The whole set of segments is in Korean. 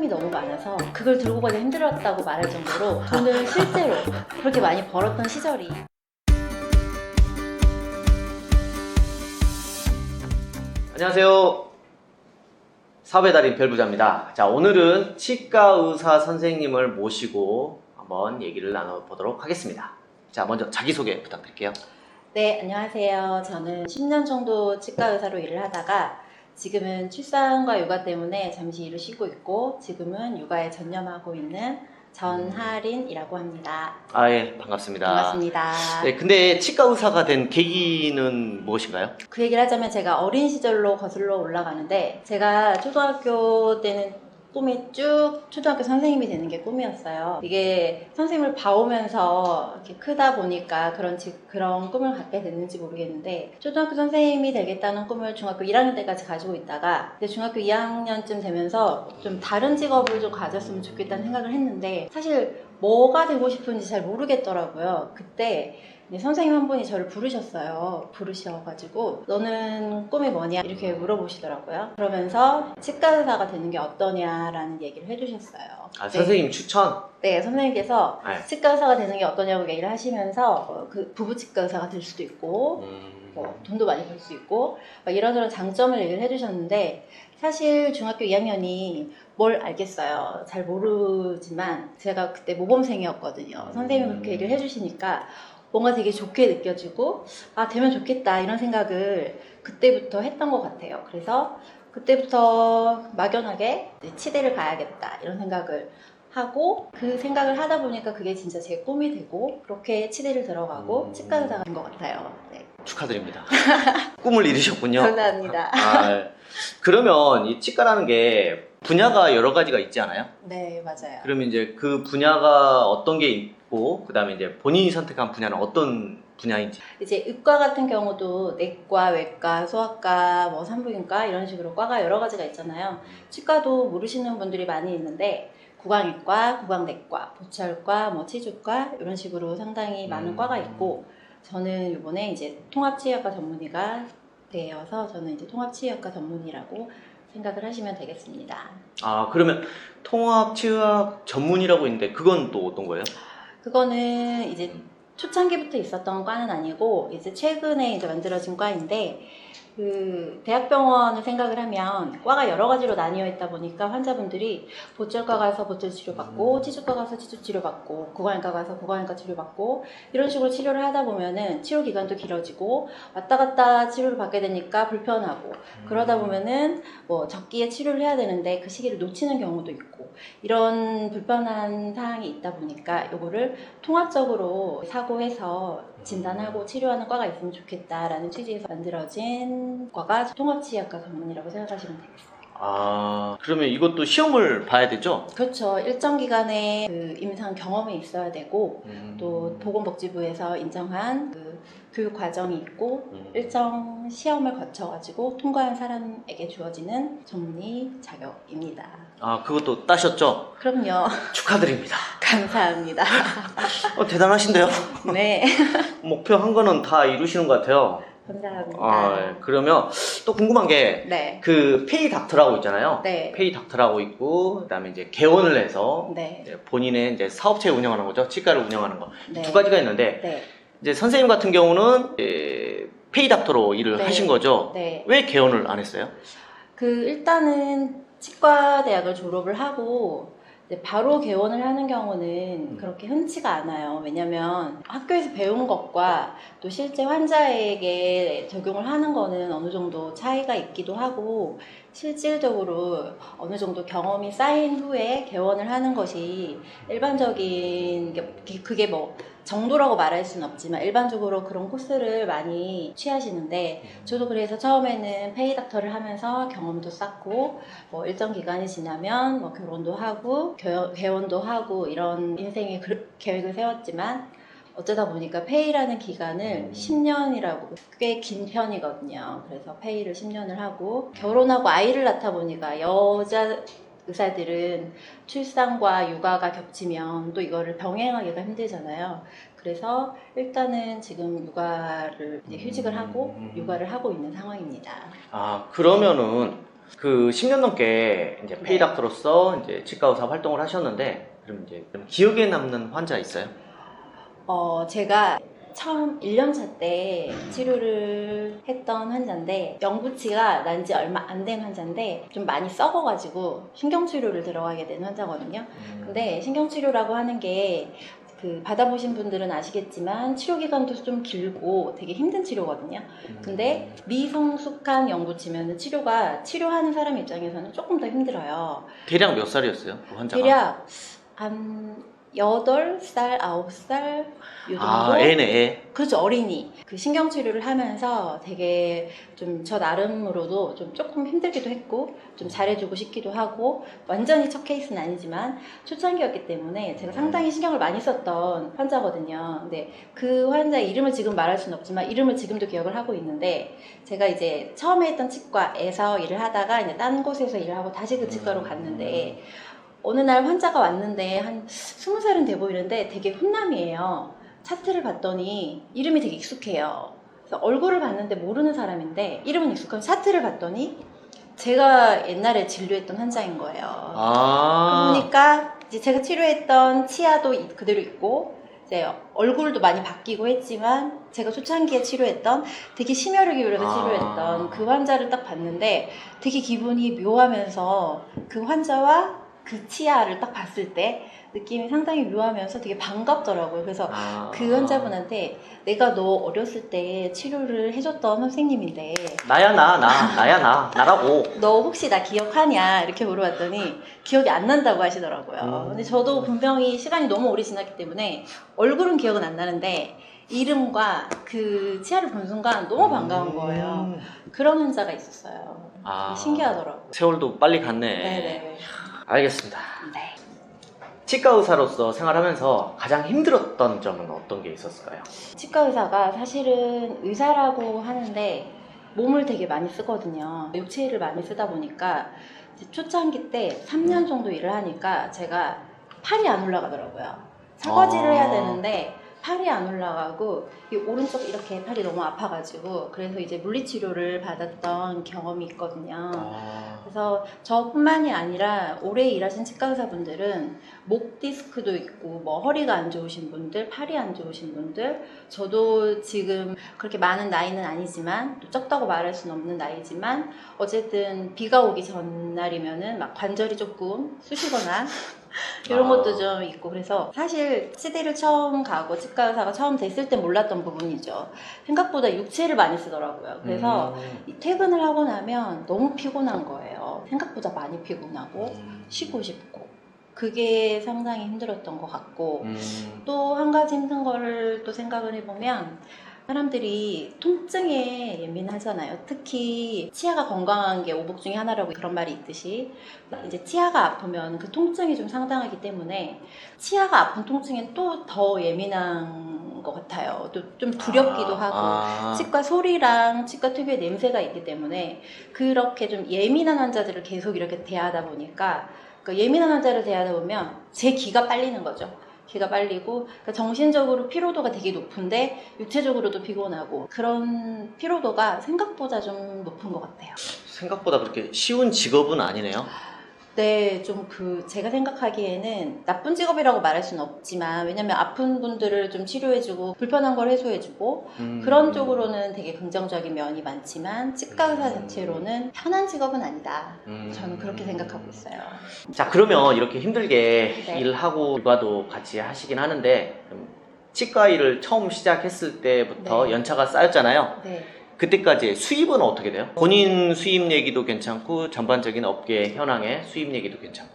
상담이 너무 많아서 그걸 들고 가기 힘들었다고 말할 정도로 돈을 실제로 그렇게 많이 벌었던 시절이. 안녕하세요. 사업의 달인 별부자입니다. 자, 오늘은 치과 의사 선생님을 모시고 한번 얘기를 나눠보도록 하겠습니다. 자, 먼저 자기소개 부탁드릴게요. 네, 안녕하세요. 저는 10년 정도 치과 의사로 일을 하다가 지금은 출산과 육아 때문에 잠시 일을 쉬고 있고 지금은 육아에 전념하고 있는 전하린이라고 합니다. 아, 예, 반갑습니다. 반갑습니다. 네, 근데 치과 의사가 된 계기는 무엇인가요? 그 얘기를 하자면 제가 어린 시절로 거슬러 올라가는데 제가 초등학교 때는 꿈이 쭉 초등학교 선생님이 되는 게 꿈이었어요. 이게 선생님을 봐오면서 이렇게 크다 보니까 그런 꿈을 갖게 됐는지 모르겠는데 초등학교 선생님이 되겠다는 꿈을 중학교 1학년 때까지 가지고 있다가 이제 중학교 2학년쯤 되면서 좀 다른 직업을 좀 가졌으면 좋겠다는 생각을 했는데 사실 뭐가 되고 싶은지 잘 모르겠더라고요. 그때 선생님 한 분이 저를 부르셔가지고 너는 꿈이 뭐냐 이렇게 물어보시더라고요. 그러면서 치과 의사가 되는 게 어떠냐라는 얘기를 해주셨어요. 아, 선생님 추천? 네, 선생님께서 네. 치과 의사가 되는 게 어떠냐고 얘기를 하시면서 그 부부치과 의사가 될 수도 있고 돈도 많이 벌 수 있고 이런저런 장점을 얘기를 해주셨는데 사실 중학교 2학년이 뭘 알겠어요. 잘 모르지만 제가 그때 모범생이었거든요. 선생님이 그렇게 얘기를 해주시니까 뭔가 되게 좋게 느껴지고 아 되면 좋겠다 이런 생각을 그때부터 했던 것 같아요. 그래서 그때부터 막연하게 치대를 가야겠다 이런 생각을 하고 그 생각을 하다 보니까 그게 진짜 제 꿈이 되고 그렇게 치대를 들어가고 치과 의사가 된 것 같아요. 네. 축하드립니다. 꿈을 이루셨군요. 감사합니다. 아, 그러면 이 치과라는 게 분야가 여러 가지가 있지 않아요? 네, 맞아요. 그러면 이제 그 분야가 어떤 게 있고, 그 다음에 이제 본인이 선택한 분야는 어떤 분야인지. 이제 의과 같은 경우도 내과, 외과, 소아과, 뭐 산부인과 이런 식으로 과가 여러 가지가 있잖아요. 치과도 모르시는 분들이 많이 있는데 구강외과, 구강내과, 보철과, 뭐 치주과 이런 식으로 상당히 많은 과가 있고 저는 이번에 이제 통합치의학과 전문의가 되어서 저는 이제 통합치의학과 전문의라고 생각을 하시면 되겠습니다. 아, 그러면 통합치의학 전문이라고 있는데 그건 또 어떤 거예요? 그거는 이제 초창기부터 있었던 과는 아니고 이제 최근에 이제 만들어진 과인데 그 대학병원을 생각을 하면 과가 여러 가지로 나뉘어 있다 보니까 환자분들이 보철과 가서 보철 치료받고 치주과 가서 치주 치료받고 구강외과 가서 구강외과 치료받고 이런 식으로 치료를 하다 보면은 치료 기간도 길어지고 왔다 갔다 치료를 받게 되니까 불편하고 그러다 보면은 뭐 적기에 치료를 해야 되는데 그 시기를 놓치는 경우도 있고 이런 불편한 사항이 있다 보니까 요거를 통합적으로 사고해서 진단하고 치료하는 과가 있으면 좋겠다라는 취지에서 만들어진 과가 통합치의학과 전문이라고 생각하시면 되겠어요. 아, 그러면 이것도 시험을 봐야 되죠? 그렇죠. 일정 기간의 그 임상 경험이 있어야 되고 또 보건복지부에서 인정한 그 교육 과정이 있고 일정 시험을 거쳐가지고 통과한 사람에게 주어지는 전문의 자격입니다. 아, 그것도 따셨죠? 그럼요. 축하드립니다. 감사합니다. 대단하신데요? 네. 목표한 거는 다 이루시는 것 같아요. 감사합니다. 아, 그러면 또 궁금한 게 네. 그 페이 닥터라고 있잖아요. 네. 페이 닥터라고 있고 그다음에 이제 개원을 해서 네. 이제 본인의 이제 사업체 운영하는 거죠. 치과를 운영하는 거. 네. 두 가지가 있는데 네. 이제 선생님 같은 경우는 이제 페이 닥터로 일을 네. 하신 거죠. 네. 왜 개원을 안 했어요? 그 일단은 치과 대학을 졸업을 하고 이제 바로 개원을 하는 경우는 그렇게 흔치가 않아요. 왜냐면 학교에서 배운 것과 또 실제 환자에게 적용을 하는 거는 어느 정도 차이가 있기도 하고 실질적으로 어느 정도 경험이 쌓인 후에 개원을 하는 것이 일반적인 그게 뭐 정도라고 말할 수는 없지만 일반적으로 그런 코스를 많이 취하시는데 저도 그래서 처음에는 페이 닥터를 하면서 경험도 쌓고 뭐 일정 기간이 지나면 뭐 결혼도 하고 개원도 하고 이런 인생의 계획을 세웠지만 어쩌다 보니까 페이라는 기간을 10년이라고 꽤 긴 편이거든요. 그래서 페이를 10년을 하고 결혼하고 아이를 낳다 보니까 여자 의사들은 출산과 육아가 겹치면 또 이거를 병행하기가 힘들잖아요. 그래서 일단은 지금 육아를 이제 휴직을 하고 육아를 하고 있는 상황입니다. 아, 그러면은 그 10년 넘게 이제 네. 페이닥터로서 이제 치과 의사 활동을 하셨는데, 그럼 이제 좀 기억에 남는 환자 있어요? 제가 처음 1년차 때 치료를 했던 환자인데, 영구치가 난 지 얼마 안 된 환자인데 좀 많이 썩어가지고 신경치료를 들어가게 된 환자거든요. 근데 신경치료라고 하는 게 그 받아보신 분들은 아시겠지만 치료 기간도 좀 길고 되게 힘든 치료거든요. 근데 미성숙한 영구치면 치료하는 사람 입장에서는 조금 더 힘들어요. 대략 몇 살이었어요? 그 환자가? 대략 한 8살, 9살 요 정도? 아, 애네, 애. 그렇죠, 어린이. 그 신경치료를 하면서 되게 좀 저 나름으로도 좀 조금 힘들기도 했고, 좀 잘해주고 싶기도 하고, 완전히 첫 케이스는 아니지만 초창기였기 때문에 제가 상당히 신경을 많이 썼던 환자거든요. 근데 그 환자 이름을 지금 말할 수는 없지만 이름을 지금도 기억을 하고 있는데, 제가 이제 처음에 했던 치과에서 일을 하다가 이제 딴 곳에서 일을 하고 다시 그 치과로 갔는데, 어느 날 환자가 왔는데 한 20살은 돼 보이는데 되게 훈남이에요. 차트를 봤더니 이름이 되게 익숙해요. 그래서 얼굴을 봤는데 모르는 사람인데 이름은 익숙한 차트를 봤더니 제가 옛날에 진료했던 환자인 거예요. 아. 보니까 이제 제가 치료했던 치아도 그대로 있고 이제 얼굴도 많이 바뀌고 했지만 제가 초창기에 치료했던 되게 심혈을 기울여서 치료했던 그 환자를 딱 봤는데 되게 기분이 묘하면서 그 환자와 그 치아를 딱 봤을 때 느낌이 상당히 묘하면서 되게 반갑더라고요. 그래서 그 환자분한테 내가 너 어렸을 때 치료를 해줬던 선생님인데 나라고. 너 혹시 나 기억하냐 이렇게 물어봤더니 기억이 안 난다고 하시더라고요. 근데 저도 분명히 시간이 너무 오래 지났기 때문에 얼굴은 기억은 안 나는데 이름과 그 치아를 본 순간 너무 반가운 거예요. 그런 환자가 있었어요. 되게 신기하더라고요. 세월도 빨리 갔네. 네네. 알겠습니다. 네. 치과 의사로서 생활하면서 가장 힘들었던 점은 어떤 게 있었을까요? 치과 의사가 사실은 의사라고 하는데 몸을 되게 많이 쓰거든요. 육체를 많이 쓰다 보니까 이제 초창기 때 3년 정도 일을 하니까 제가 팔이 안 올라가더라고요. 사과질을 해야 되는데 팔이 안 올라가고 이 오른쪽 이렇게 팔이 너무 아파가지고 그래서 이제 물리치료를 받았던 경험이 있거든요. 그래서 저뿐만이 아니라 오래 일하신 치과 의사분들은 목 디스크도 있고 뭐 허리가 안 좋으신 분들, 팔이 안 좋으신 분들, 저도 지금 그렇게 많은 나이는 아니지만 또 적다고 말할 수는 없는 나이지만 어쨌든 비가 오기 전날이면은 막 관절이 조금 쑤시거나 이런 것도 좀 있고 그래서 사실 치대를 처음 가고 치과 의사가 처음 됐을 때 몰랐던 부분이죠. 생각보다 육체를 많이 쓰더라고요. 그래서 이 퇴근을 하고 나면 너무 피곤한 거예요. 생각보다 많이 피곤하고 쉬고 싶고 그게 상당히 힘들었던 것 같고 또 한 가지 힘든 거를 또 생각을 해보면 사람들이 통증에 예민하잖아요. 특히 치아가 건강한 게 오복 중에 하나라고 그런 말이 있듯이 이제 치아가 아프면 그 통증이 좀 상당하기 때문에 치아가 아픈 통증엔 또 더 예민한 것 같아요. 또 좀 두렵기도 하고 치과 소리랑 치과 특유의 냄새가 있기 때문에 그렇게 좀 예민한 환자들을 계속 이렇게 대하다 보니까 그 예민한 환자를 대하다 보면 제 기가 빨리는 거죠. 기가 빨리고 그러니까 정신적으로 피로도가 되게 높은데 육체적으로도 피곤하고 그런 피로도가 생각보다 좀 높은 것 같아요. 생각보다 그렇게 쉬운 직업은 아니네요. 네, 좀 제가 생각하기에는 나쁜 직업이라고 말할 수는 없지만 왜냐면 아픈 분들을 좀 치료해주고 불편한 걸 해소해주고 그런 쪽으로는 되게 긍정적인 면이 많지만 치과 의사 자체로는 편한 직업은 아니다. 저는 그렇게 생각하고 있어요. 자, 그러면 이렇게 힘들게 네. 일을 하고 육아도 같이 하시긴 하는데 치과 일을 처음 시작했을 때부터 네. 연차가 쌓였잖아요. 네. 그때까지 수입은 어떻게 돼요? 본인 수입 얘기도 괜찮고 전반적인 업계 현황의 수입 얘기도 괜찮고.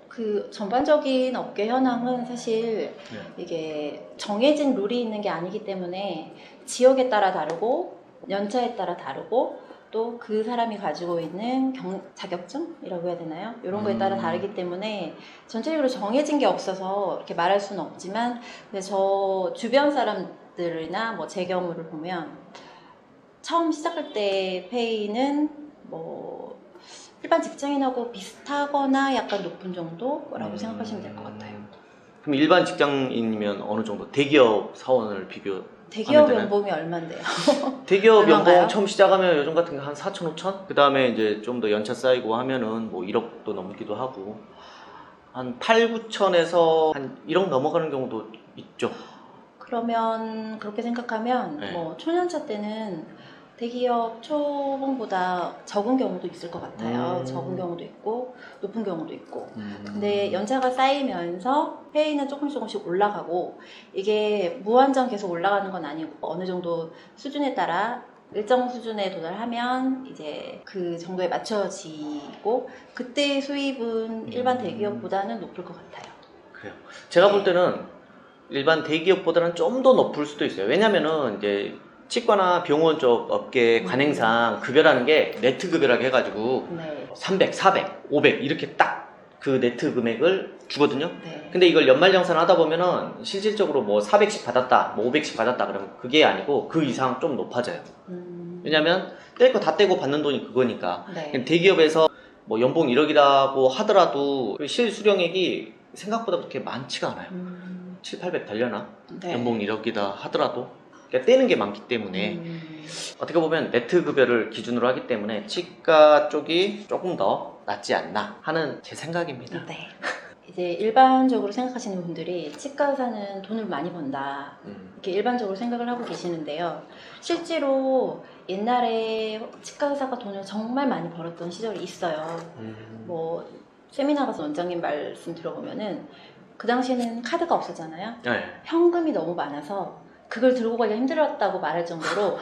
그 전반적인 업계 현황은 사실 이게 정해진 룰이 있는 게 아니기 때문에 지역에 따라 다르고 연차에 따라 다르고 또 그 사람이 가지고 있는 자격증이라고 해야 되나요? 이런 거에 따라 다르기 때문에 전체적으로 정해진 게 없어서 이렇게 말할 수는 없지만 근데 저 주변 사람들이나 뭐 제 경우를 보면 처음 시작할 때 페이는 뭐 일반 직장인하고 비슷하거나 약간 높은 정도라고 생각하시면 될 것 같아요. 그럼 일반 직장인이면 어느 정도? 대기업 사원을 대기업 되는? 연봉이 얼만데요? 대기업 얼마인가요? 연봉 처음 시작하면 요즘 같은 게 한 4천, 5천? 그 다음에 이제 좀 더 연차 쌓이고 하면은 뭐 1억도 넘기도 하고 한 8, 9천에서 한 1억 넘어가는 경우도 있죠. 그러면 그렇게 생각하면 네. 뭐 초년차 때는 대기업 초봉보다 적은 경우도 있을 것 같아요. 적은 경우도 있고 높은 경우도 있고. 근데 연차가 쌓이면서 페이는 조금씩 올라가고 이게 무한정 계속 올라가는 건 아니고 어느 정도 수준에 따라 일정 수준에 도달하면 이제 그 정도에 맞춰지고 그때의 수입은 일반 대기업보다는 높을 것 같아요. 그래요. 제가 네. 볼 때는 일반 대기업보다는 좀 더 높을 수도 있어요. 왜냐면은 이제 치과나 병원 쪽 업계 관행상 급여라는 게 네트 급여라고 해가지고 네. 300, 400, 500 이렇게 딱 그 네트 금액을 주거든요. 네. 근데 이걸 연말정산 하다 보면은 실질적으로 뭐 400씩 받았다, 뭐 500씩 받았다 그러면 그게 아니고 그 이상 좀 높아져요. 왜냐면 뗄 거 다 떼고 받는 돈이 그거니까. 네. 대기업에서 뭐 연봉 1억이라고 하더라도 그 실수령액이 생각보다 그렇게 많지가 않아요. 7, 800 달려나? 네. 연봉 1억이다 하더라도 그러니까 떼는 게 많기 때문에 어떻게 보면 네트 급여를 기준으로 하기 때문에 치과 쪽이 조금 더 낫지 않나 하는 제 생각입니다. 네. 이제 일반적으로 생각하시는 분들이 치과 의사는 돈을 많이 번다 이렇게 일반적으로 생각을 하고 계시는데요. 실제로 옛날에 치과 의사가 돈을 정말 많이 벌었던 시절이 있어요. 뭐 세미나 가서 원장님 말씀 들어보면은 그 당시에는 카드가 없었잖아요. 네. 현금이 너무 많아서 그걸 들고 가기가 힘들었다고 말할 정도로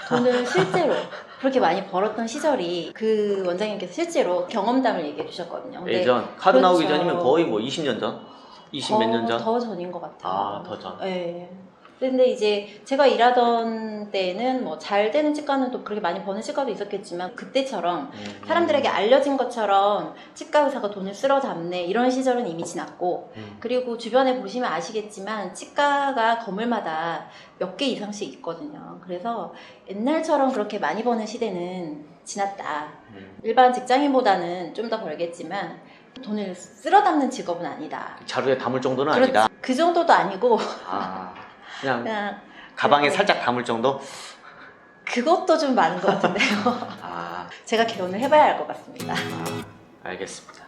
돈을 실제로 그렇게 많이 벌었던 시절이 그 원장님께서 실제로 경험담을 얘기해 주셨거든요. 근데 예전 카드 나오기 그렇죠. 전이면 거의 뭐 20년 전? 20 몇 년 전? 더 전인 것 같아요. 아, 더 전. 네. 근데 이제 제가 일하던 때는 뭐 잘 되는 치과는 또 그렇게 많이 버는 치과도 있었겠지만 그때처럼 사람들에게 알려진 것처럼 치과 의사가 돈을 쓸어 담네 이런 시절은 이미 지났고 그리고 주변에 보시면 아시겠지만 치과가 건물마다 몇 개 이상씩 있거든요. 그래서 옛날처럼 그렇게 많이 버는 시대는 지났다. 일반 직장인보다는 좀 더 벌겠지만 돈을 쓸어 담는 직업은 아니다. 자루에 담을 정도는 그렇지. 아니다. 그 정도도 아니고 아, 그냥 그냥 가방에 그렇게. 살짝 담을 정도? 그것도 좀 많은 것 같은데요. 아, 제가 개론을 해봐야 알 것 같습니다. 알겠습니다.